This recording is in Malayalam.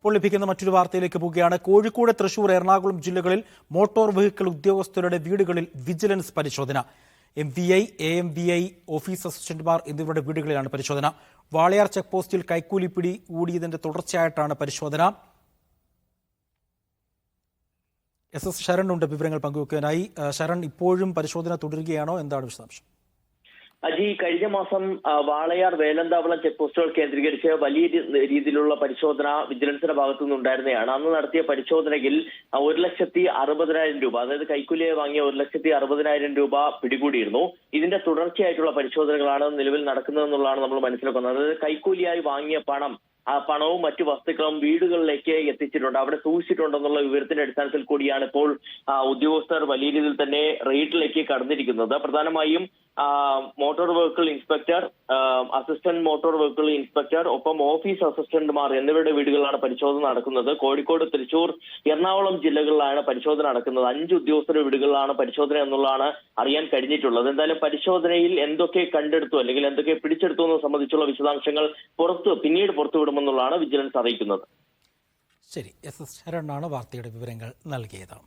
ഇപ്പോൾ ലഭിക്കുന്ന മറ്റൊരു വാർത്തയിലേക്ക് പോവുകയാണ്. കോഴിക്കോട്, തൃശൂർ, എറണാകുളം ജില്ലകളിൽ മോട്ടോർ വെഹിക്കിൾ ഉദ്യോഗസ്ഥരുടെ വീടുകളിൽ വിജിലൻസ് പരിശോധന. MVI, AMVI ഓഫീസ് അസിസ്റ്റന്റുമാർ എന്നിവരുടെ വീടുകളിലാണ് പരിശോധന. വാളയാർ ചെക്ക് പോസ്റ്റിൽ കൈക്കൂലി പിടി കൂടിയതിന്റെ തുടർച്ചയായിട്ടാണ് പരിശോധന. SS ശരൺ ഉണ്ട് വിവരങ്ങൾ പങ്കുവെക്കാനായി. ശരൺ, ഇപ്പോഴും പരിശോധന തുടരുകയാണോ? എന്താണ് വിശദാംശം? അജി, കഴിഞ്ഞ മാസം വാളയാർ, വേലന്താവളം ചെക്ക് പോസ്റ്റുകൾ കേന്ദ്രീകരിച്ച് വലിയ രീതിയിലുള്ള പരിശോധന വിജിലൻസിന്റെ ഭാഗത്തു നിന്നുണ്ടായിരുന്നതാണ്. അന്ന് നടത്തിയ പരിശോധനയിൽ 1,60,000 രൂപ, അതായത് കൈക്കൂലിയെ വാങ്ങിയ 1,60,000 രൂപ പിടികൂടിയിരുന്നു. ഇതിന്റെ തുടർച്ചയായിട്ടുള്ള പരിശോധനകളാണ് നിലവിൽ നടക്കുന്നതെന്നുള്ളതാണ് നമ്മൾ മനസ്സിലാക്കുന്നത്. അതായത് കൈക്കൂലിയായി വാങ്ങിയ പണവും മറ്റു വസ്തുക്കളും വീടുകളിലേക്ക് എത്തിച്ചിട്ടുണ്ട്, അവിടെ സൂക്ഷിച്ചിട്ടുണ്ടെന്നുള്ള വിവരത്തിന്റെ അടിസ്ഥാനത്തിൽ കൂടിയാണ് ഇപ്പോൾ ഉദ്യോഗസ്ഥർ വലിയ രീതിയിൽ തന്നെ റെയ്ഡിലേക്ക് കടന്നിരിക്കുന്നത്. പ്രധാനമായും motor vehicle inspector, assistant motor vehicle inspector, ഒപ്പം ഓഫീസ് അസിസ്റ്റന്റുമാർ എന്നിവരുടെ വീടുകളിലാണ് പരിശോധന നടക്കുന്നത്. കോഴിക്കോട്, തൃശൂർ, എറണാകുളം ജില്ലകളിലാണ് പരിശോധന നടക്കുന്നത്. 5 ഉദ്യോഗസ്ഥരുടെ വീടുകളിലാണ് പരിശോധന എന്നുള്ളതാണ് അറിയാൻ കഴിഞ്ഞിട്ടുള്ളത്. എന്തായാലും പരിശോധനയിൽ എന്തൊക്കെ കണ്ടെടുത്തു അല്ലെങ്കിൽ എന്തൊക്കെ പിടിച്ചെടുത്തു എന്നത് സംബന്ധിച്ചുള്ള വിശദാംശങ്ങൾ പിന്നീട് പുറത്തുവിടുമെന്നുള്ളതാണ് വിജിലൻസ് അറിയിക്കുന്നത്. ശരി, SS ശരണാണ് വാർത്തയുടെ വിവരങ്ങൾ നൽകിയത്.